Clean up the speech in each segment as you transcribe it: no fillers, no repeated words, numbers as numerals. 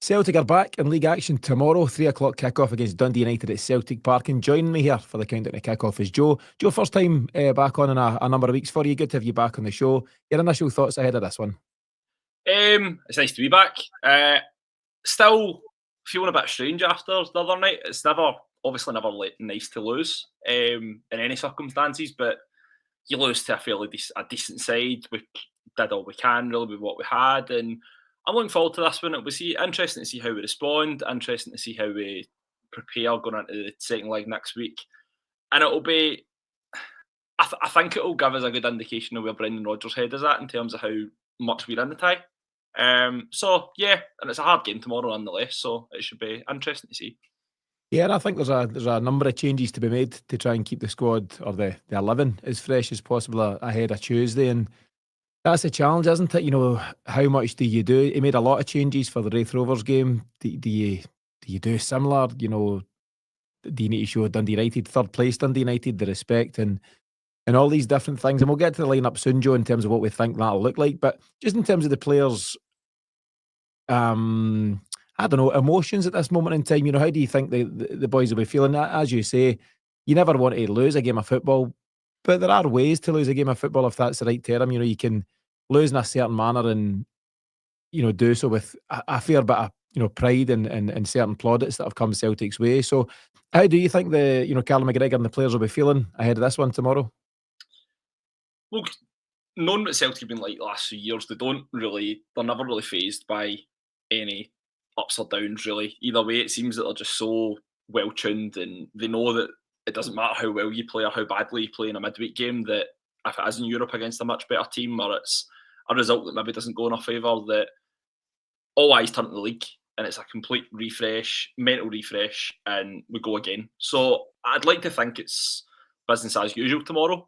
Celtic are back in league action tomorrow, 3 o'clock kick-off against Dundee United at Celtic Park. And joining me here for the countdown to kick-off is Joe. Joe, first time back on in a number of weeks for you. Good to have you back on the show. Your initial thoughts ahead of this one? It's nice to be back. Still feeling a bit strange after the other night. It's obviously never nice to lose in any circumstances, but you lose to a fairly decent side. We did all we can really with what we had, and I'm looking forward to this one. It'll be interesting to see how we respond, interesting to see how we prepare going into the second leg next week. And it'll be, I think it'll give us a good indication of where Brendan Rodgers' head is at in terms of how much we're in the tie. So, yeah, and it's a hard game tomorrow nonetheless, so it should be interesting to see. Yeah, and I think there's a number of changes to be made to try and keep the squad or the 11 as fresh as possible ahead of Tuesday, and that's a challenge, isn't it? You know, how much do you do? He made a lot of changes for the Wraith Rovers game. Do you do similar? You know, do you need to show Dundee United, third place Dundee United, the respect and all these different things? And we'll get to the lineup soon, Joe, in terms of what we think that'll look like. But just in terms of the players, I don't know, emotions at this moment in time. You know, how do you think the boys will be feeling? As you say, you never want to lose a game of football, but there are ways to lose a game of football if that's the right term. You know, you can lose in a certain manner and, you know, do so with a fair bit of, you know, pride and certain plaudits that have come Celtic's way. So how do you think Callum McGregor and the players will be feeling ahead of this one tomorrow? Look, knowing what Celtic have been like the last few years, they're never really fazed by any ups or downs, really. Either way, it seems that they're just so well tuned, and they know that it doesn't matter how well you play or how badly you play in a midweek game, that if it is in Europe against a much better team, or it's a result that maybe doesn't go in our favour, that all eyes turn to the league and it's a complete refresh, mental refresh, and we go again. So I'd like to think it's business as usual tomorrow.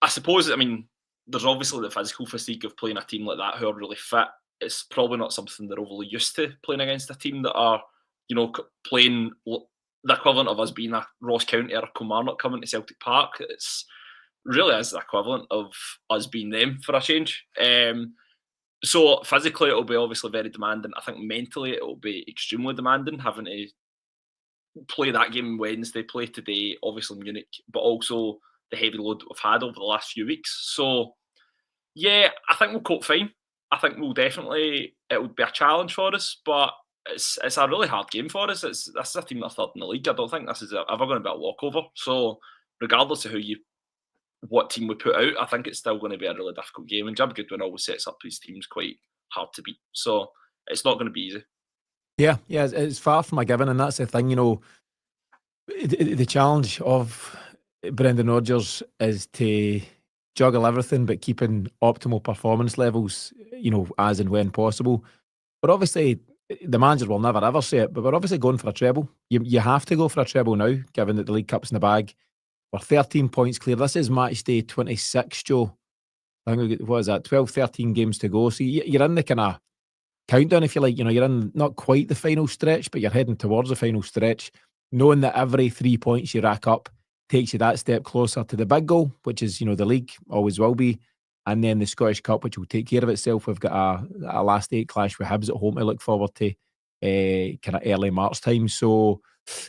I suppose, there's obviously the physical fatigue of playing a team like that who are really fit. It's probably not something they're overly used to, playing against a team that are, playing the equivalent of us being a Ross County or a Kilmarnock coming to Celtic Park. It's really is the equivalent of us being them for a change. So physically, it'll be obviously very demanding. I think mentally, it'll be extremely demanding, having to play that game Wednesday, play today, obviously Munich, but also the heavy load that we've had over the last few weeks. So, yeah, I think we'll cope fine. I think it would be a challenge for us, but it's a really hard game for us. This is a team that's third in the league. I don't think this is ever going to be a walkover. So, regardless of what team we put out, I think it's still going to be a really difficult game. And Jim Goodwin always sets up his teams quite hard to beat. So, it's not going to be easy. Yeah, it's far from a given, and that's the thing. The challenge of Brendan Rodgers is to juggle everything but keeping optimal performance levels, as and when possible. But obviously, the manager will never ever say it, but we're obviously going for a treble. You have to go for a treble now, given that the League Cup's in the bag. We're 13 points clear. This is match day 26, Joe. I think, what is that, 12, 13 games to go. So you're in the kind of countdown, if you like. You're in not quite the final stretch, but you're heading towards the final stretch, knowing that every 3 points you rack up takes you that step closer to the big goal, which is, the league, always will be, and then the Scottish Cup, which will take care of itself. We've got a last 8 clash with Hibs at home to look forward to, kind of early March time. So,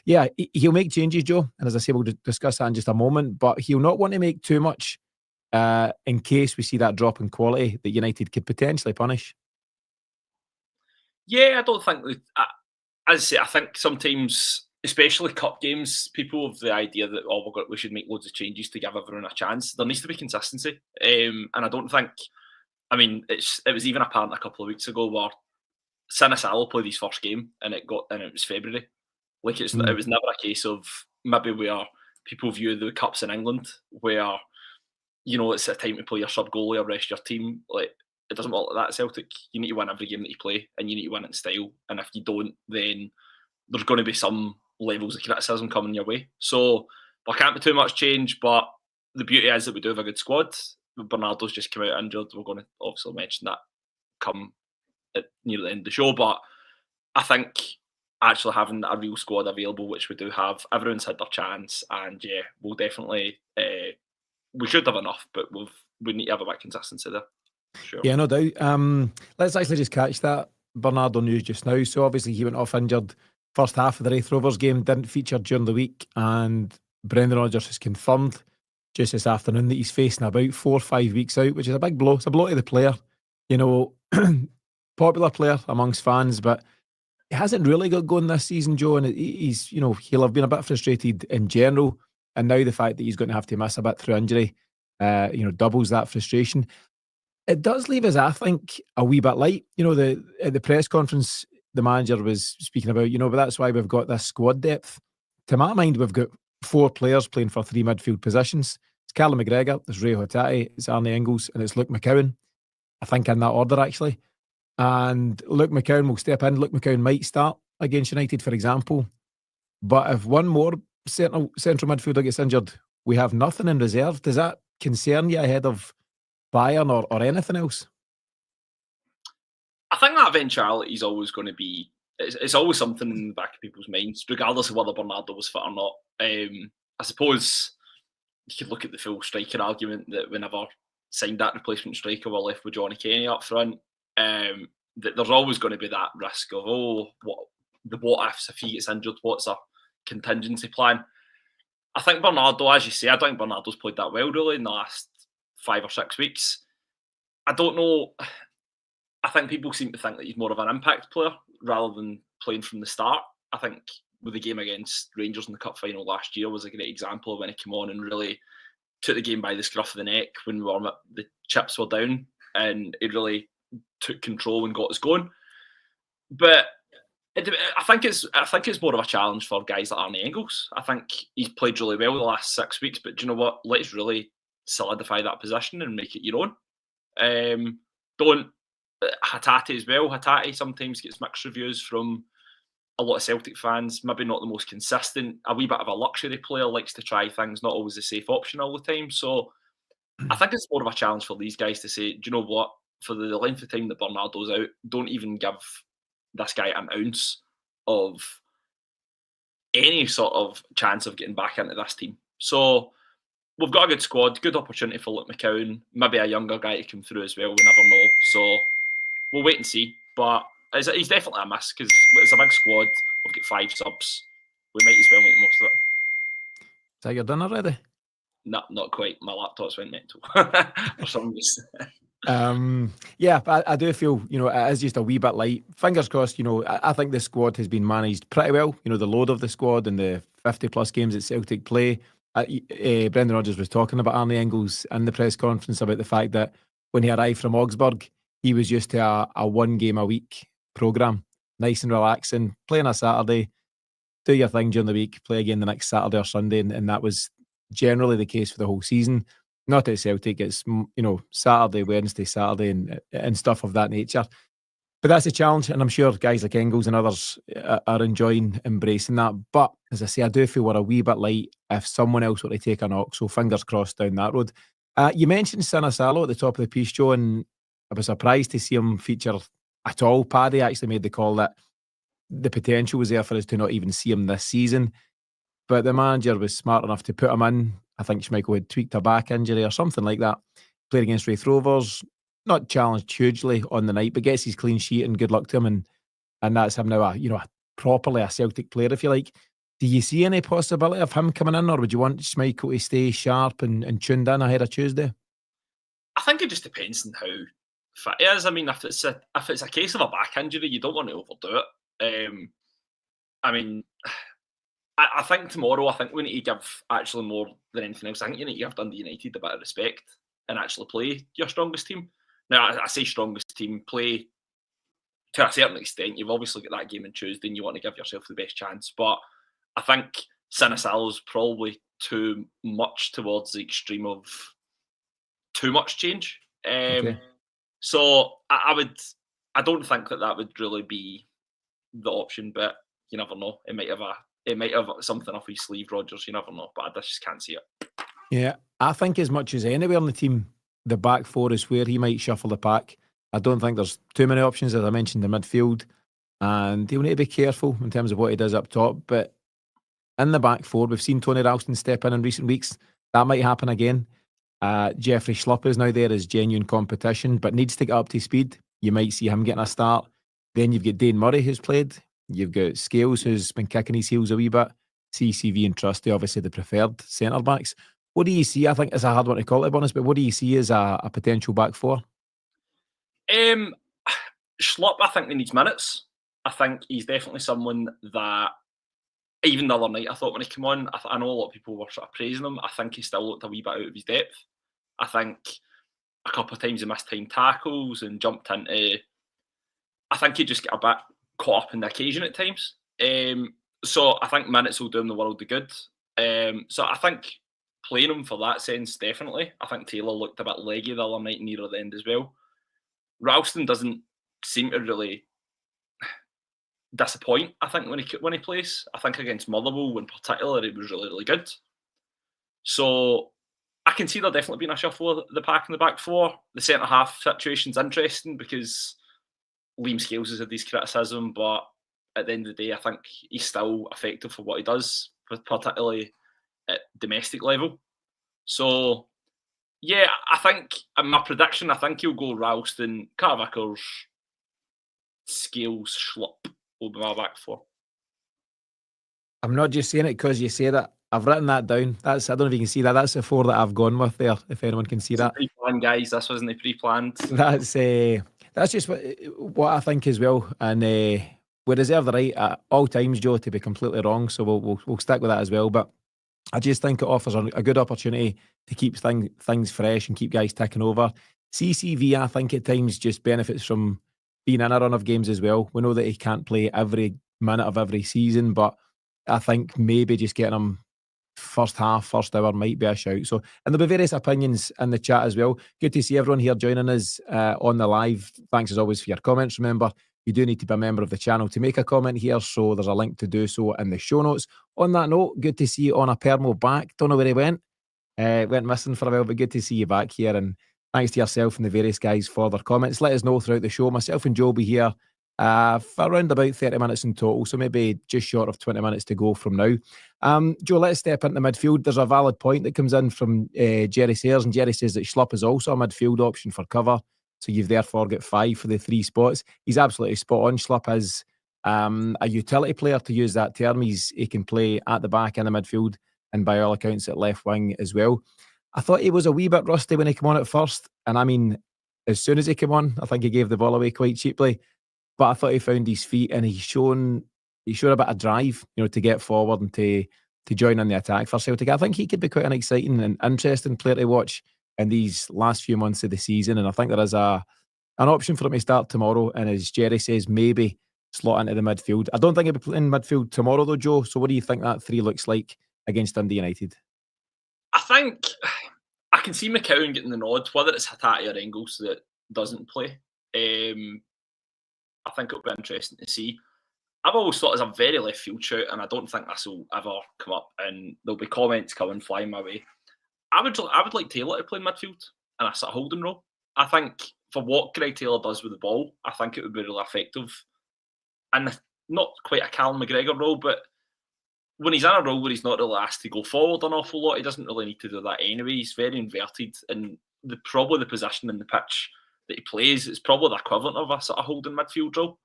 yeah, he'll make changes, Joe, and as I say, we'll discuss that in just a moment, but he'll not want to make too much in case we see that drop in quality that United could potentially punish. Yeah, I don't think, as I say, I think sometimes, especially cup games, people have the idea that, we should make loads of changes to give everyone a chance. There needs to be consistency. And I don't think, it was even apparent a couple of weeks ago where Sinisalo played his first game and it was February. Like, it was never a case of maybe where people view the cups in England where, it's a time to play your sub goalie or rest your team. Like, it doesn't work like that at Celtic. You need to win every game that you play, and you need to win it in style. And if you don't, then there's going to be some levels of criticism coming your way. So there can't be too much change, but the beauty is that we do have a good squad. Bernardo's just come out injured. We're going to obviously mention that come near the end of the show, but I think actually having a real squad available, which we do have, everyone's had their chance, and yeah, we'll definitely we should have enough, but we need to have a bit of consistency there. Sure. Yeah, no doubt. Let's actually just catch that Bernardo news just now. So obviously he went off injured first half of the Wraith Rovers game, didn't feature during the week, and Brendan Rodgers has confirmed just this afternoon that he's facing about 4 or 5 weeks out, which is a big blow. It's a blow to the player, you know, popular player amongst fans, but he hasn't really got going this season, Joe, and he's, you know, he'll have been a bit frustrated in general, and now the fact that he's going to have to miss a bit through injury, you know, doubles that frustration. It does leave us, I think, a wee bit light. You know, at the press conference, the manager was speaking about, you know, but that's why we've got this squad depth. To my mind, we've got 4 players playing for 3 midfield positions. It's Callum McGregor, there's Ray Hatate, it's Arnie Ingles, and it's Luke McCowan. I think in that order, actually. And Luke McCowan will step in. Luke McCowan might start against United, for example. But if one more central midfielder gets injured, we have nothing in reserve. Does that concern you ahead of Bayern or anything else? I think that eventuality is always going to be, it's always something in the back of people's minds, regardless of whether Bernardo was fit or not. I suppose you could look at the full striker argument that we never signed that replacement striker, we're left with Johnny Kenny up front. That there's always going to be that risk of, what ifs if he gets injured, what's a contingency plan? I think Bernardo, as you say, I don't think Bernardo's played that well really in the last 5 or 6 weeks. I don't know. I think people seem to think that he's more of an impact player rather than playing from the start. I think with the game against Rangers in the cup final last year was a great example of when he came on and really took the game by the scruff of the neck when the chips were down, and he really took control and got us going. But I think it's more of a challenge for guys like Arnie Ingles. I think he's played really well the last 6 weeks, but do you know what? Let's really solidify that position and make it your own. Hatate as well. Hatate sometimes gets mixed reviews from a lot of Celtic fans. Maybe not the most consistent. A wee bit of a luxury player, likes to try things, not always a safe option all the time. So I think it's more of a challenge for these guys to say, do you know what? For the length of time that Bernardo's out, don't even give this guy an ounce of any sort of chance of getting back into this team. So we've got a good squad, good opportunity for Luke McCowan, maybe a younger guy to come through as well. We never know. So we'll wait and see. But he's definitely a miss because it's a big squad. We've got 5 subs. We might as well make the most of it. Is that your dinner ready? No, not quite. My laptop's went mental for some reason. Yeah, but I do feel, you know, it is just a wee bit light. Fingers crossed, you know, I think the squad has been managed pretty well. You know, the load of the squad and the 50 plus games that Celtic play. Brendan Rodgers was talking about Arnie Ingles in the press conference about the fact that when he arrived from Augsburg, he was used to a 1 game a week programme, nice and relaxing, play on a Saturday, do your thing during the week, play again the next Saturday or Sunday, and that was generally the case for the whole season. Not at Celtic, it's, you know, Saturday, Wednesday, Saturday, and stuff of that nature. But that's a challenge, and I'm sure guys like Engels and others are enjoying embracing that. But as I say, I do feel we're a wee bit light if someone else were to take a knock, so fingers crossed down that road. You mentioned Sinasalo at the top of the piece, Joe, and I was surprised to see him feature at all. Paddy actually made the call that the potential was there for us to not even see him this season. But the manager was smart enough to put him in. I think Schmeichel had tweaked a back injury or something like that. Played against Wraith Rovers, not challenged hugely on the night, but gets his clean sheet and good luck to him. And that's him now, properly a Celtic player, if you like. Do you see any possibility of him coming in, or would you want Schmeichel to stay sharp and tuned in ahead of Tuesday? I think it just depends on how fit he is. I mean, if it's a case of a back injury, you don't want to overdo it. I think tomorrow, we need to give actually more than anything else. I think you need to give Dundee United a bit of respect and actually play your strongest team. Now, I say strongest team, play to a certain extent. You've obviously got that game on Tuesday and you want to give yourself the best chance. But I think Sinisalo's probably too much towards the extreme of too much change. Okay. So I don't think that would really be the option, but you never know. It might have something up his sleeve, Rodgers. You never know, but I just can't see it. Yeah, I think as much as anywhere on the team, the back 4 is where he might shuffle the pack. I don't think there's too many options, as I mentioned, in midfield, and he'll need to be careful in terms of what he does up top. But in the back 4, we've seen Tony Ralston step in recent weeks. That might happen again. Jeffrey Schlupp is now there as genuine competition, but needs to get up to speed. You might see him getting a start. Then you've got Dane Murray, who's played. You've got Scales, who's been kicking his heels a wee bit. CCV and Trusty, obviously the preferred centre-backs. What do you see? I think it's a hard one to call, to be honest, but what do you see as a potential back four? Schlupp, I think he needs minutes. I think he's definitely someone that, even the other night, I thought when he came on, I know a lot of people were sort of praising him. I think he still looked a wee bit out of his depth. I think a couple of times he missed time tackles and jumped into... I think he just got a bit caught up in the occasion at times. So I think minutes will do him the world of good. So I think playing him for that sense, definitely. I think Taylor looked a bit leggy the other night near the end as well. Ralston doesn't seem to really disappoint, I think, when he plays. I think against Motherwell in particular, he was really, really good. So I can see there definitely being a shuffle of the pack in the back four. The centre-half situation's interesting because Liam Scales has had these criticism, but at the end of the day, I think he's still effective for what he does, particularly at domestic level. So, yeah, I think, in my prediction, I think he'll go Ralston, Carter-Vickers, Scales, Schlupp will be my back four. I'm not just saying it because you say that. I've written that down. I don't know if you can see that. That's the four that I've gone with there, if anyone can see that. Pre-planned, guys. This wasn't pre-planned. That's just what I think as well. And we reserve the right at all times, Joe, to be completely wrong. So we'll stick with that as well. But I just think it offers a good opportunity to keep things fresh and keep guys ticking over. CCV, I think at times just benefits from being in a run of games as well. We know that he can't play every minute of every season, but I think maybe just getting him first half, first hour might be a shout. So, and there'll be various opinions in the chat as well. Good to see everyone here joining us on the live. Thanks as always for your comments. Remember, you do need to be a member of the channel to make a comment here, so there's a link to do so in the show notes. On that note, good to see you on a Permo back. Don't know where he went. Went missing for a while, but good to see you back here. And thanks to yourself and the various guys for their comments. Let us know throughout the show. Myself and Joe will be here for around about 30 minutes in total, so maybe just short of 20 minutes to go from now. Joe, let's step into midfield. There's a valid point that comes in from Jerry Sayers, and Jerry says that Schlupp is also a midfield option for cover, so you've therefore got 5 for the 3 spots. He's absolutely spot on. Schlupp is a utility player, to use that term. He can play at the back in the midfield, and by all accounts at left wing as well. I thought he was a wee bit rusty when he came on at first, and I mean, as soon as he came on, I think he gave the ball away quite cheaply. But I thought he found his feet, and he showed a bit of drive, to get forward and to join in the attack for Celtic. I think he could be quite an exciting and interesting player to watch in these last few months of the season. And I think there is an option for him to start tomorrow. And as Jerry says, maybe slot into the midfield. I don't think he'll be playing midfield tomorrow though, Joe. So what do you think that 3 looks like against Dundee United? I think I can see McCowan getting the nod, whether it's Hatate or Engels that doesn't play. I think it'll be interesting to see. I've always thought it's a very left field shout, and I don't think this will ever come up, and there'll be comments coming flying my way. I would like Taylor to play in midfield in a sort of holding role. I think for what Greg Taylor does with the ball, I think it would be really effective. And not quite a Callum McGregor role, but when he's in a role where he's not really asked to go forward an awful lot, he doesn't really need to do that anyway. He's very inverted, and probably the position in the pitch that he plays is probably the equivalent of a sort of holding midfield role.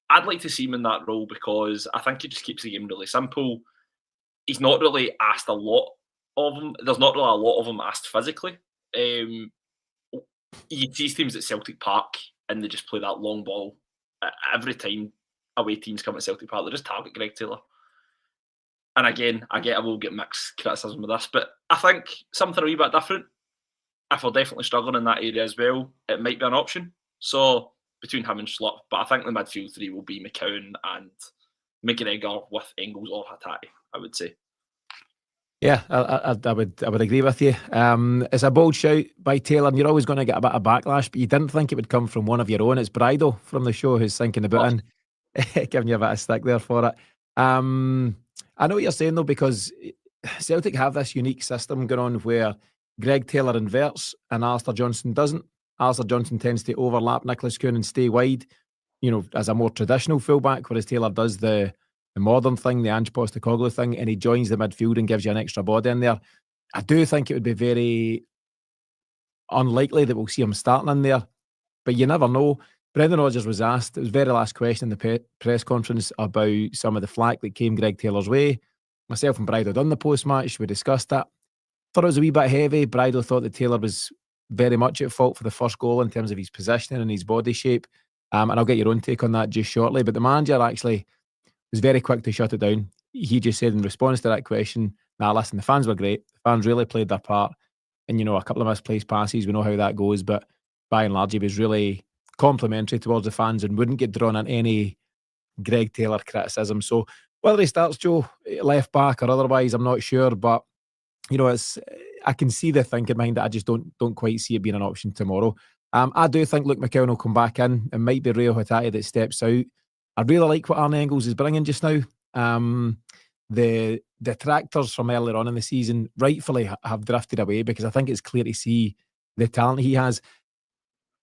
I'd like to see him in that role because I think he just keeps the game really simple. He's not really asked a lot of him. There's not really a lot of him asked physically. You see teams at Celtic Park and they just play that long ball every time away teams come at Celtic Park. They just target Greg Taylor. And again, I will get mixed criticism with this, but I think something a wee bit different. If we're definitely struggling in that area as well, it might be an option. So between him and Schlupp, but I think the midfield 3 will be McCowan and McGregor with Engels or Hatate, I would say. Yeah, I would agree with you. It's a bold shout by Taylor, and you're always going to get a bit of backlash, but you didn't think it would come from one of your own. It's Brido from the show who's thinking about giving you a bit of stick there for it. I know what you're saying though, because Celtic have this unique system going on where Greg Taylor inverts and Alistair Johnston doesn't. Alistair Johnston tends to overlap Nicholas Kuhn and stay wide, as a more traditional fullback, whereas Taylor does the modern thing, the Ange Postecoglou thing, and he joins the midfield and gives you an extra body in there. I do think it would be very unlikely that we'll see him starting in there, but you never know. Brendan Rodgers was asked, it was very last question in the press conference, about some of the flack that came Greg Taylor's way. Myself and Bridle done the post-match. We discussed that. Thought it was a wee bit heavy. Bridle thought that Taylor was very much at fault for the first goal in terms of his positioning and his body shape. And I'll get your own take on that just shortly. But the manager actually was very quick to shut it down. He just said in response to that question, nah, listen, the fans were great. The fans really played their part. And, a couple of misplaced passes, we know how that goes. But by and large, he was really complimentary towards the fans and wouldn't get drawn on any Greg Taylor criticism. So whether he starts, Joe, left back or otherwise, I'm not sure. But, I can see the thinking behind it. I just don't quite see it being an option tomorrow. I do think Luke McCowan will come back in. It might be Rio Hatate that steps out. I really like what Arne Engels is bringing just now. The detractors from earlier on in the season rightfully have drifted away, because I think it's clear to see the talent he has.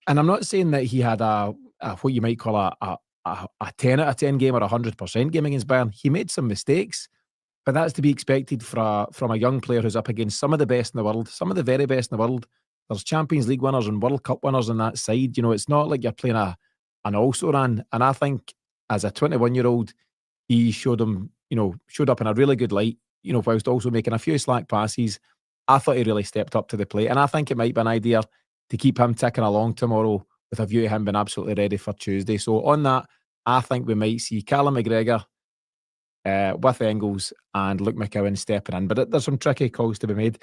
And I'm not saying that he had a what you might call a 10 out of 10 game or a 100% game against Bayern. He made some mistakes, but that's to be expected from a young player who's up against some of the best in the world, some of the very best in the world. There's Champions League winners and World Cup winners on that side. It's not like you're playing an also-ran. And I think as a 21-year-old, he showed up in a really good light, whilst also making a few slack passes. I thought he really stepped up to the plate. And I think it might be an idea to keep him ticking along tomorrow with a view to him being absolutely ready for Tuesday. So on that, I think we might see Callum McGregor with Engels and Luke McCowan stepping in. But there's some tricky calls to be made.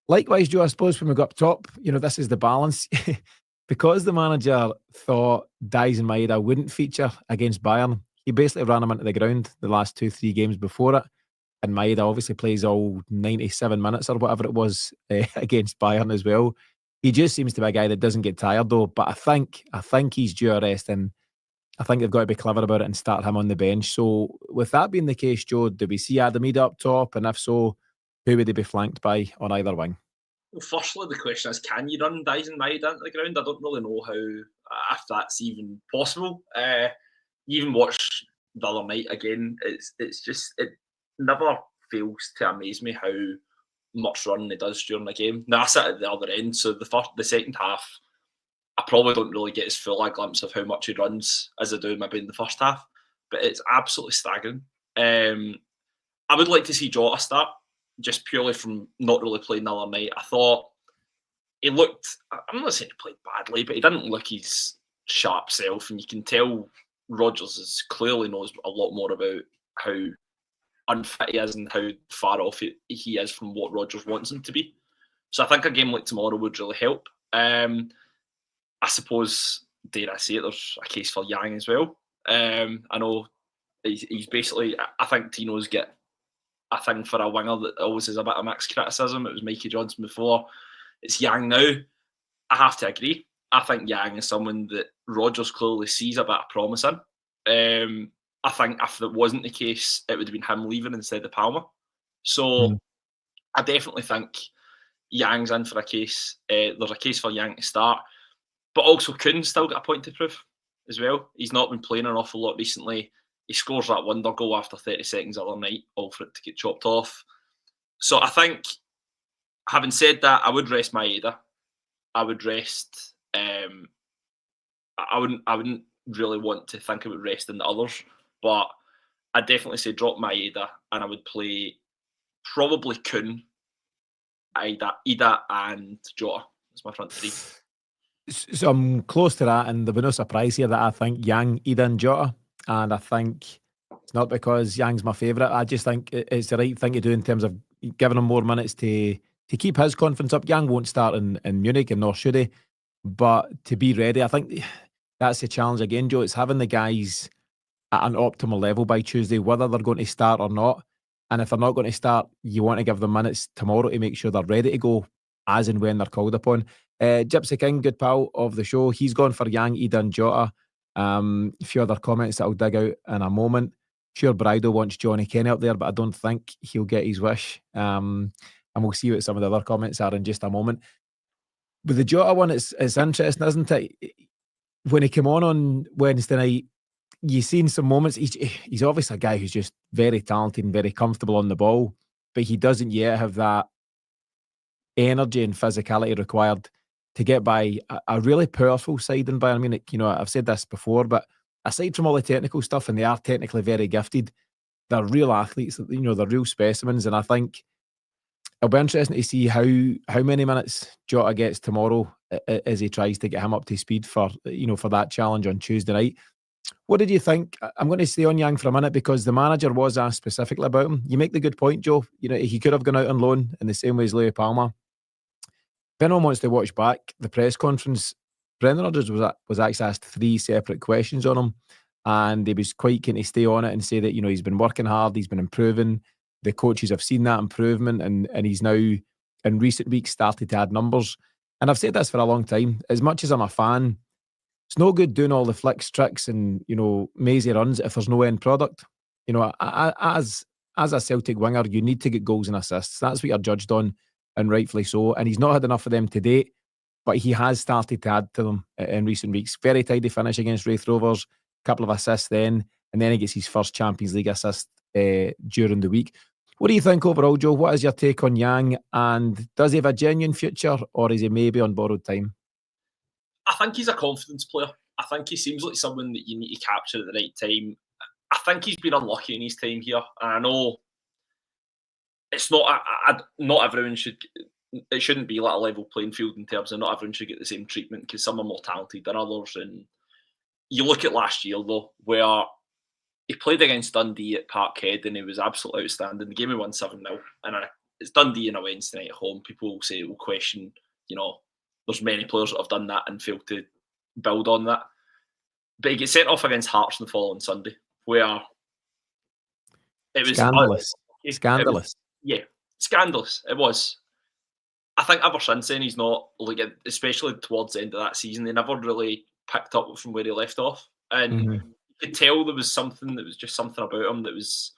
Likewise, Joe, I suppose when we go up top, this is the balance. Because the manager thought Daizen Maeda wouldn't feature against Bayern, he basically ran him into the ground the last 2-3 games before it. And Maeda obviously plays all 97 minutes or whatever it was against Bayern as well. He just seems to be a guy that doesn't get tired though. But I think he's due a rest, and I think they've got to be clever about it and start him on the bench. So with that being the case, Joe, do we see Adam Ida up top? And if so, who would he be flanked by on either wing? Well, firstly, the question is, can you run Daizen Maeda into the ground? I don't really know if that's even possible. You even watched the other night again. It never fails to amaze me how much running he does during the game. Now I sit at the other end, so the second half, I probably don't really get as full a glimpse of how much he runs as I do maybe in the first half. But it's absolutely staggering. I would like to see Jota start, just purely from not really playing the other night. I thought he looked, I'm not saying he played badly, but he didn't look his sharp self. And you can tell Rodgers clearly knows a lot more about how unfit he is and how far off he is from what Rodgers wants him to be. So I think a game like tomorrow would really help. I suppose, dare I say it, there's a case for Yang as well. I know he's basically, I think Tino's get a thing for a winger that always is a bit of mixed criticism. It was Mikey Johnson before. It's Yang now. I have to agree. I think Yang is someone that Rodgers clearly sees a bit of promise in. I think if it wasn't the case, it would have been him leaving instead of Palmer. So I definitely think Yang's in for a case. There's a case for Yang to start. But also Kuhn's still got a point to prove as well. He's not been playing an awful lot recently. He scores that wonder goal after 30 seconds the other night, all for it to get chopped off. So I think, having said that, I would rest Maeda. I would rest. I wouldn't really want to think about resting the others, but I'd definitely say drop Maeda, and I would play probably Kuhn, Ida, and Jota as my front three. So I'm close to that, and there'll be no surprise here that I think Yang, Ida, and Jota. And I think it's not because Yang's my favourite. I just think it's the right thing to do in terms of giving him more minutes to keep his confidence up. Yang won't start in Munich, and nor should he. But to be ready, I think that's the challenge again, Joe. It's having the guys at an optimal level by Tuesday, whether they're going to start or not. And if they're not going to start, you want to give them minutes tomorrow to make sure they're ready to go as and when they're called upon. Gypsy King, good pal of the show, he's gone for Yang, Ida, and Jota. A few other comments that I'll dig out in a moment. Sure, Bridle wants Johnny Kenny up there, but I don't think he'll get his wish. And we'll see what some of the other comments are in just a moment. With the Jota one, it's interesting, isn't it? When he came on Wednesday night, you've seen some moments. He's obviously a guy who's just very talented and very comfortable on the ball, but he doesn't yet have that energy and physicality required to get by a really powerful side in Bayern Munich. You know, I've said this before, but aside from all the technical stuff, and they are technically very gifted, they're real athletes. You know, they're real specimens, and I think it'll be interesting to see how many minutes Jota gets tomorrow as he tries to get him up to speed for that challenge on Tuesday night. What did you think? I'm going to stay on Yang for a minute because the manager was asked specifically about him. You make the good point, Joe. You know, he could have gone out on loan in the same way as Louis Palmer. If anyone wants to watch back the press conference, Brendan Rodgers was actually asked 3 separate questions on him, and he was quite keen to stay on it and say that, you know, he's been working hard, he's been improving. The coaches have seen that improvement, and he's now, in recent weeks, started to add numbers. And I've said this for a long time. As much as I'm a fan, it's no good doing all the flicks, tricks, and, you know, mazy runs if there's no end product. You know, as a Celtic winger, you need to get goals and assists. That's what you're judged on, and rightfully so. And he's not had enough of them to date, but he has started to add to them in recent weeks. Very tidy finish against Wraith Rovers, a couple of assists then, and then he gets his first Champions League assist during the week. What do you think overall, Joe? What is your take on Yang? And does he have a genuine future, or is he maybe on borrowed time? I think he's a confidence player. I think he seems like someone that you need to capture at the right time. I think he's been unlucky in his time here. And I know it's not everyone should. It shouldn't be like a level playing field in terms of not everyone should get the same treatment, because some are more talented than others. And you look at last year though, where he played against Dundee at Parkhead and he was absolutely outstanding. The game we won 7-0, and it's Dundee on a Wednesday night at home. People will question, you know, there's many players that have done that and failed to build on that. But he gets sent off against Hearts on the following Sunday, where it was scandalous. Scandalous. Scandalous. It was. I think ever since then he's not, like, especially towards the end of that season, they never really picked up from where he left off. And you could tell there was something about him that was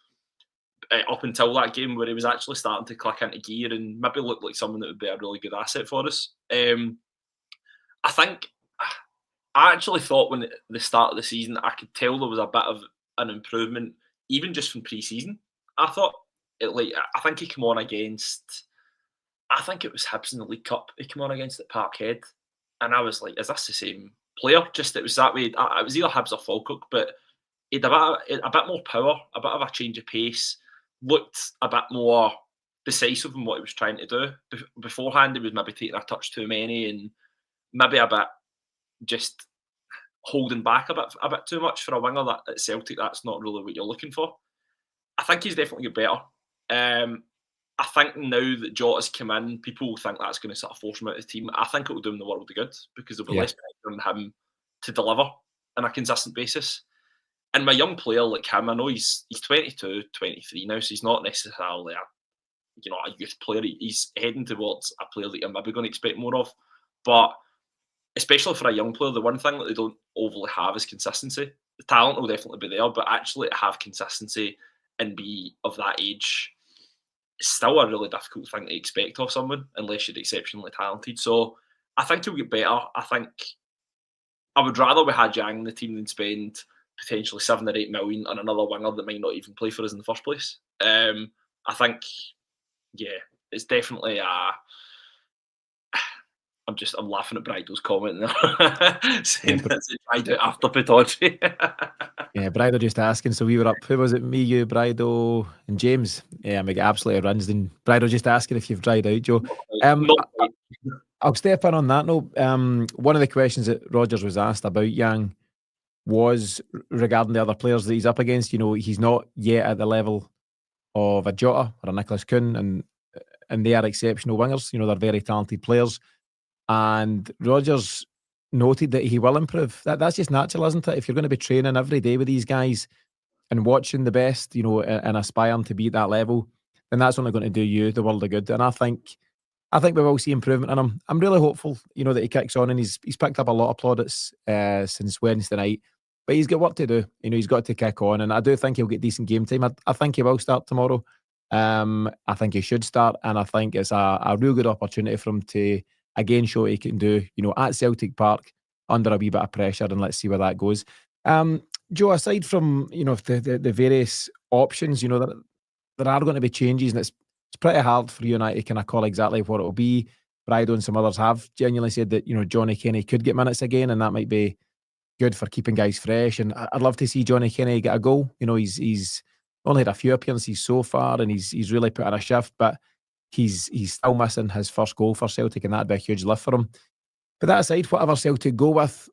up until that game where he was actually starting to click into gear and maybe look like someone that would be a really good asset for us. I actually thought when the start of the season, I could tell there was a bit of an improvement, even just from pre-season. I think he came on against, I think it was Hibs in the League Cup. He came on against at Parkhead, and I was like, is this the same player? Just it was that way. It was either Hibs or Falkirk, but he had a bit more power, a bit of a change of pace. Looked a bit more decisive in what he was trying to do. Beforehand, he was maybe taking a touch too many and maybe a bit just holding back a bit too much for a winger that at Celtic. That's not really what you're looking for. I think he's definitely got better. I think now that Jota's come in, people will think that's going to sort of force him out of the team. I think it will do him the world of good because there'll be less pressure on him to deliver on a consistent basis. And my young player like him, I know he's 22, 23 now, so he's not necessarily a youth player. He's heading towards a player that you're maybe going to expect more of. But especially for a young player, the one thing that they don't overly have is consistency. The talent will definitely be there, but actually to have consistency and be of that age is still a really difficult thing to expect of someone unless you're exceptionally talented. So I think he'll get better. I think I would rather we had Yang in the team than spend potentially 7 or 8 million on another winger that might not even play for us in the first place. I think, it's definitely I'm laughing at Brido's comment there, saying that he tried it after Pataudry. Yeah, Brido just asking. So we were up. Who was it? Me, you, Brido, and James. Yeah, we get absolutely rinsed. Then Brido just asking if you've dried out, Joe. I'll step in on that note. One of the questions that Rodgers was asked about Yang was regarding the other players that he's up against. You know, he's not yet at the level of a Jota or a Nicholas Kuhn, and they are exceptional wingers. You know, they're very talented players. And Rodgers noted that he will improve. That's just natural, isn't it? If you're going to be training every day with these guys and watching the best, you know, and aspiring to be at that level, then that's only going to do you the world of good. And I think we will see improvement in him. I'm really hopeful, you know, that he kicks on, and he's picked up a lot of plaudits since Wednesday night. But he's got work to do. You know, he's got to kick on, and I do think he'll get decent game time. I think he will start tomorrow. I think he should start, and I think it's a real good opportunity for him to again show what he can do, you know, at Celtic Park under a wee bit of pressure, and let's see where that goes. Joe, aside from, you know, the various options, you know, there are going to be changes, and it's pretty hard for you and I to kind of call exactly what it'll be. Brido and some others have genuinely said that, Johnny Kenny could get minutes again, and that might be good for keeping guys fresh. And I'd love to see Johnny Kenny get a goal. He's only had a few appearances so far, and he's really put in a shift, but he's still missing his first goal for Celtic, and that'd be a huge lift for him. But that aside, whatever Celtic go with,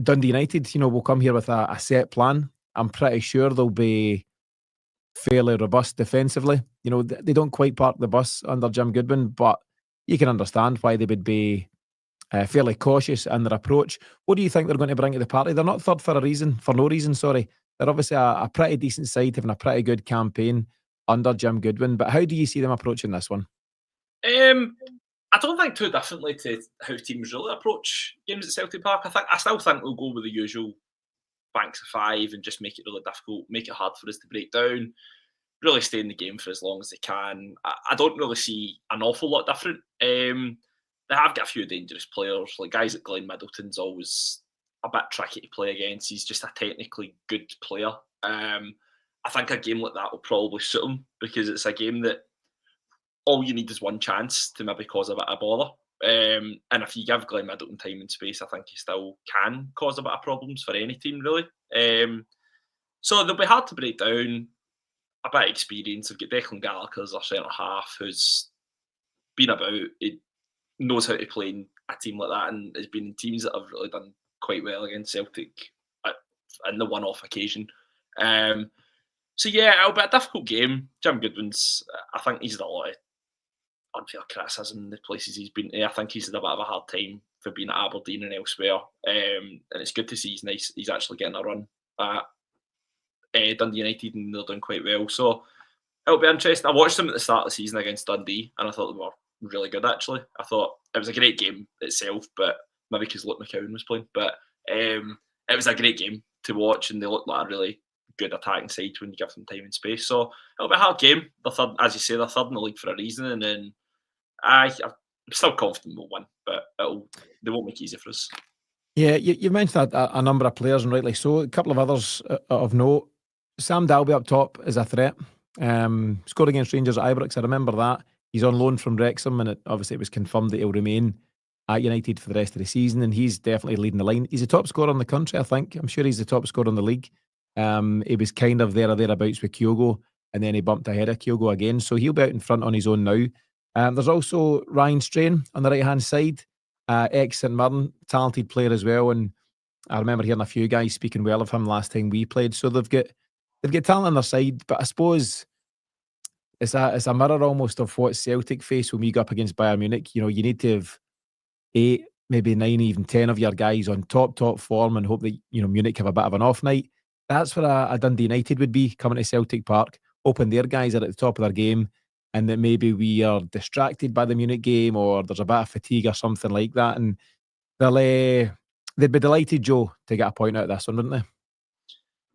Dundee United, will come here with a set plan. I'm pretty sure they'll be fairly robust defensively. They don't quite park the bus under Jim Goodwin, but you can understand why they would be fairly cautious in their approach. What do you think they're going to bring to the party? They're not third for no reason, sorry. They're obviously a pretty decent side, having a pretty good campaign under Jim Goodwin, but how do you see them approaching this one? I don't think too differently to how teams really approach games at Celtic Park. I still think they'll go with the usual banks of five and just make it really difficult, make it hard for us to break down, really stay in the game for as long as they can. I don't really see an awful lot different. They have got a few dangerous players, like guys like Glenn Middleton's always a bit tricky to play against. He's just a technically good player. I think a game like that will probably suit him, because it's a game that all you need is one chance to maybe cause a bit of bother. And if you give Glenn Middleton time and space, I think he still can cause a bit of problems for any team, really. So they'll be hard to break down. A bit of experience. They've got Declan Gallagher as our centre-half, who's been about. He knows how to play in a team like that, and has been in teams that have really done quite well against Celtic in the one-off occasion. So yeah, it'll be a difficult game. Jim Goodwin's, I think he's had a lot of unfair criticism in the places he's been to. I think he's had a bit of a hard time for being at Aberdeen and elsewhere. And it's good to see he's actually getting a run at Dundee United, and they're doing quite well. So it'll be interesting. I watched them at the start of the season against Dundee, and I thought they were really good, actually. I thought it was a great game itself, but maybe because Luke McCowan was playing. But it was a great game to watch, and they looked like a really good attacking side when you give them time and space. So it'll be a hard game. They're third, as you say, they're third in the league for a reason, and then I'm still confident we'll win, but they won't make it easy for us. Yeah, you mentioned a number of players, and rightly so. A couple of others of note. Sam Dalby up top is a threat. Scored against Rangers at Ibrox, I remember that. He's on loan from Wrexham, and obviously it was confirmed that he'll remain at United for the rest of the season, and he's definitely leading the line. He's the top scorer in the country, I think. I'm sure he's the top scorer in the league. He was kind of there or thereabouts with Kyogo, and then he bumped ahead of Kyogo again, so he'll be out in front on his own now. There's also Ryan Strain on the right-hand side, ex-St Mirren, talented player as well, and I remember hearing a few guys speaking well of him last time we played, so they've got talent on their side, but I suppose it's a mirror almost of what Celtic face when we go up against Bayern Munich. You need to have 8, maybe 9, even 10 of your guys on top form and hope that Munich have a bit of an off night. That's what a Dundee United would be coming to Celtic Park, hoping their guys are at the top of their game, and that maybe we are distracted by the Munich game, or there's a bit of fatigue or something like that, and they'd be delighted, Joe, to get a point out of this one, wouldn't they?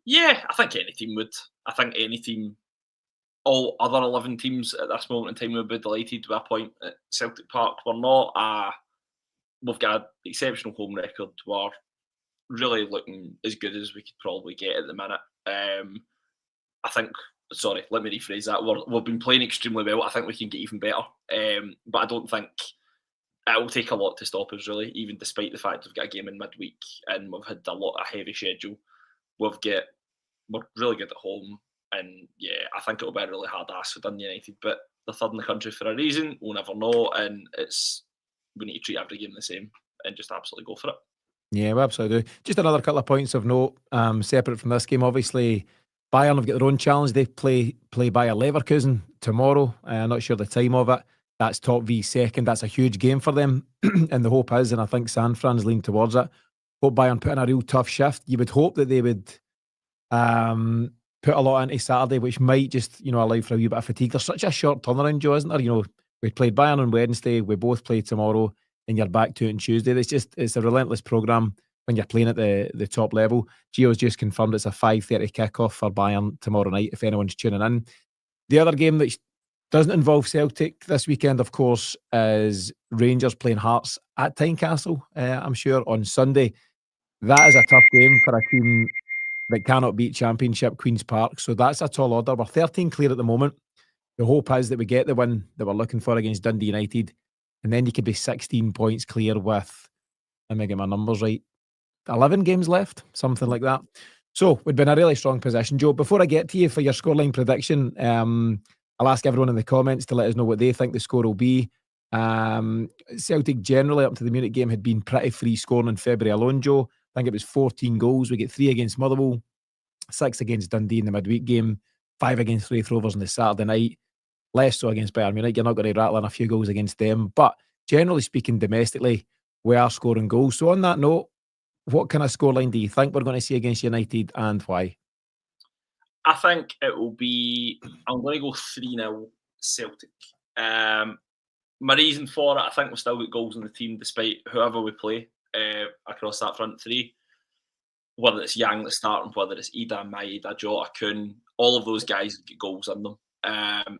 Yeah, I think any team would. I think any team, all other 11 teams at this moment in time would be delighted with a point at Celtic Park. We've got an exceptional home record. We're really looking as good as we could probably get at the minute. Let me rephrase that. We've been playing extremely well. I think we can get even better. But I don't think it will take a lot to stop us, really, even despite the fact we've got a game in midweek and we've had a heavy schedule. We're really good at home, and yeah, I think it'll be a really hard ask for Dundee United, but they're third in the country for a reason. We'll never know, and we need to treat every game the same and just absolutely go for it. Yeah, we absolutely do. Just another couple of points of note, separate from this game. Obviously, Bayern have got their own challenge. They play Bayer Leverkusen tomorrow. Not sure the time of it. That's top v second. That's a huge game for them, and the hope is, and I think San Fran's leaned towards it, hope Bayern put in a real tough shift. You would hope that they would put a lot into Saturday, which might just allow for a wee bit of fatigue. There's such a short turnaround, Joe, isn't there? We played Bayern on Wednesday, we both play tomorrow, and you're back to it on Tuesday. It's a relentless programme when you're playing at the top level. Gio's just confirmed it's a 5:30 kickoff for Bayern tomorrow night, if anyone's tuning in. The other game that doesn't involve Celtic this weekend, of course, is Rangers playing Hearts at Tynecastle, I'm sure, on Sunday. That is a tough game for a team that cannot beat Championship Queen's Park, so that's a tall order. We're 13 clear at the moment. The hope is that we get the win that we're looking for against Dundee United, and then you could be 16 points clear with, let me get my numbers right, 11 games left, something like that. So we'd been in a really strong position. Joe, before I get to you for your scoreline prediction, I'll ask everyone in the comments to let us know what they think the score will be. Celtic generally up to the Munich game had been pretty free scoring in February alone, Joe. I think it was 14 goals. We get 3 against Motherwell, 6 against Dundee in the midweek game, 5 against Wraith Rovers on the Saturday night, less so against Bayern Munich. You're not going to rattle in a few goals against them. But generally speaking, domestically, we are scoring goals. So on that note, what kind of scoreline do you think we're going to see against United and why? I think it will be, I'm going to go 3-0 Celtic. My reason for it, I think we've still got goals in the team despite whoever we play across that front three. Whether it's Yang that's starting, whether it's Ida, Maeda, Jota, Kuhn, all of those guys get goals in them.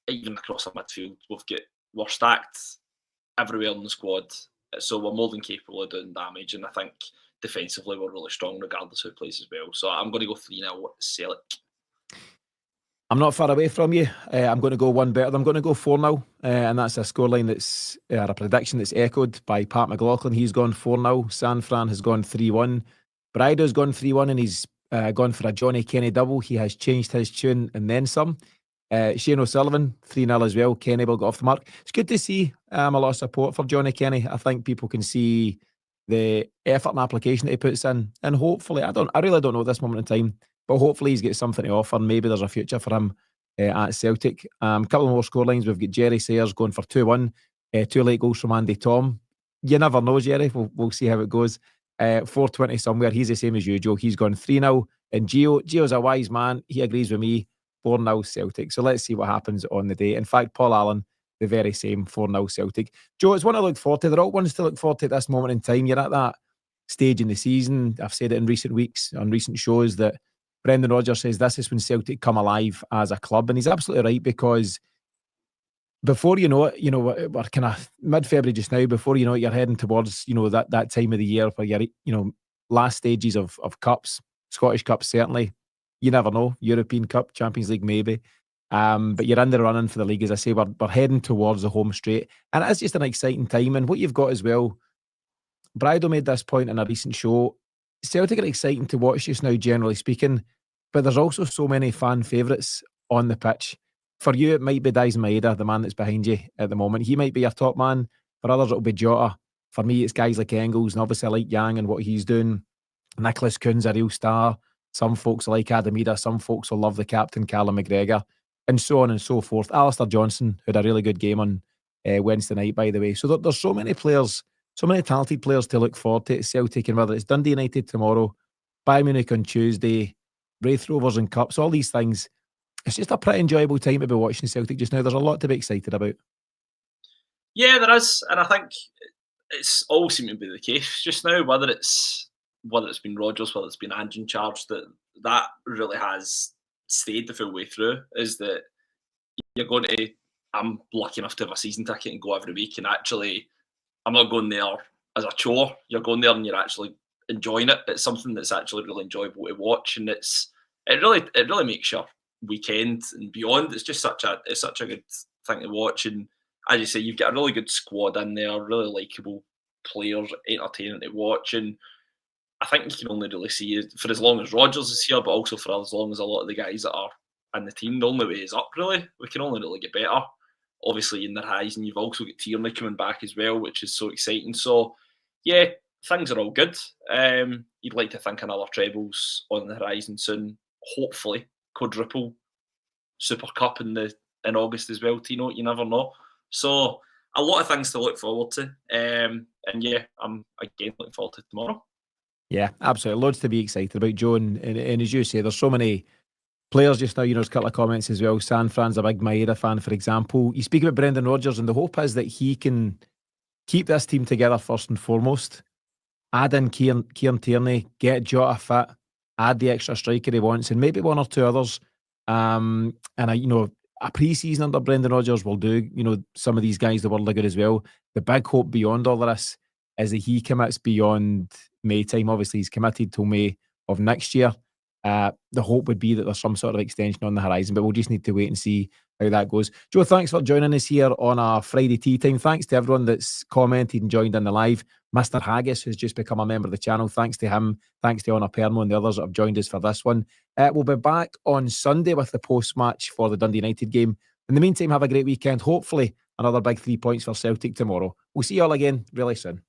Even across our midfield, we're stacked everywhere in the squad. So we're more than capable of doing damage. And I think defensively we're really strong regardless who plays as well. So I'm going to go 3-0 Celtic. I'm not far away from you. I'm going to go one better. I'm going to go 4-0. And that's a scoreline that's a prediction that's echoed by Pat McLaughlin. He's gone 4-0. San Fran has gone 3-1. Brido's gone 3-1 and he's gone for a Johnny Kenny double. He has changed his tune and then some. Shane O'Sullivan, 3-0 as well. Kenny will get off the mark. It's good to see a lot of support for Johnny Kenny. I think people can see the effort and application that he puts in. And hopefully, I really don't know at this moment in time, but hopefully he's got something to offer and maybe there's a future for him at Celtic. A couple more scorelines. We've got Jerry Sayers going for 2-1. 2 late goals from Andy Tom. You never know, Jerry. We'll see how it goes. 420 somewhere. He's the same as you, Joe. He's gone 3-0. And Gio's a wise man. He agrees with me. 4-0 Celtic. So let's see what happens on the day. In fact, Paul Allen, the very same, 4-0 Celtic. Joe, it's one I look forward to. They're all ones to look forward to at this moment in time. You're at that stage in the season. I've said it in recent weeks, on recent shows, that Brendan Rodgers says this is when Celtic come alive as a club. And he's absolutely right, because before you know it, we're kind of mid-February just now. Before you know it, you're heading towards, that time of the year where you're, last stages of cups, Scottish Cup certainly. You never know. European Cup, Champions League maybe. But you're in the running for the league. As I say, we're heading towards the home straight. And it's just an exciting time. And what you've got as well, Brido made this point in a recent show, Celtic are exciting to watch just now, generally speaking, but there's also so many fan favourites on the pitch. For you, it might be Dyson Maeda, the man that's behind you at the moment. He might be your top man. For others, it'll be Jota. For me, it's guys like Engels, and obviously I like Yang and what he's doing. Nicholas Kuhn's a real star. Some folks like Adamida. Some folks will love the captain, Callum McGregor, and so on and so forth. Alistair Johnson had a really good game on Wednesday night, by the way. So there's so many players, so many talented players to look forward to at Celtic, and whether it's Dundee United tomorrow, Bayern Munich on Tuesday, Wraith Rovers and Cups, all these things, it's just a pretty enjoyable time to be watching Celtic just now. There's a lot to be excited about. Yeah, there is, and I think it's all seemed to be the case just now. Whether it's been Rodgers, whether it's been Ange in charge, that really has stayed the full way through. Is that you're going to? I'm lucky enough to have a season ticket and go every week, and actually, I'm not going there as a chore. You're going there and you're actually enjoying it. It's something that's actually really enjoyable to watch, and it really makes your weekend and beyond. It's such a good thing to watch. And as you say, you've got a really good squad in there, really likeable players, entertaining to watch. And I think you can only really see it for as long as Rodgers is here, but also for as long as a lot of the guys that are in the team. The only way is up, really. We can only really get better. Obviously, in the horizon, you've also got Tierney coming back as well, which is so exciting. So, yeah, things are all good. You'd like to think another treble's on the horizon soon. Hopefully, quadruple Super Cup in August as well, Tino. You never know. So, a lot of things to look forward to. And yeah, I'm again looking forward to tomorrow. Yeah, absolutely. Loads to be excited about, Joe. And as you say, there's so many players just now. There's a couple of comments as well. San Fran's a big Maeda fan, for example. You speak about Brendan Rodgers, and the hope is that he can keep this team together first and foremost. Add in Kieran Tierney, get Jota fit, add the extra striker he wants, and maybe one or two others. And a pre-season under Brendan Rodgers will do, some of these guys the world are good as well. The big hope beyond all of this is that he commits beyond May time. Obviously, he's committed till May of next year. the hope would be that there's some sort of extension on the horizon, but we'll just need to wait and see how that goes. Joe, thanks for joining us here on our Friday tea time. Thanks to everyone that's commented and joined in the live. Mr. Haggis has just become a member of the channel. Thanks to him. Thanks to Honor Permo and the others that have joined us for this one. We'll be back on Sunday with the post-match for the Dundee United game. In the meantime, have a great weekend. Hopefully, another big 3 points for Celtic tomorrow. We'll see you all again really soon.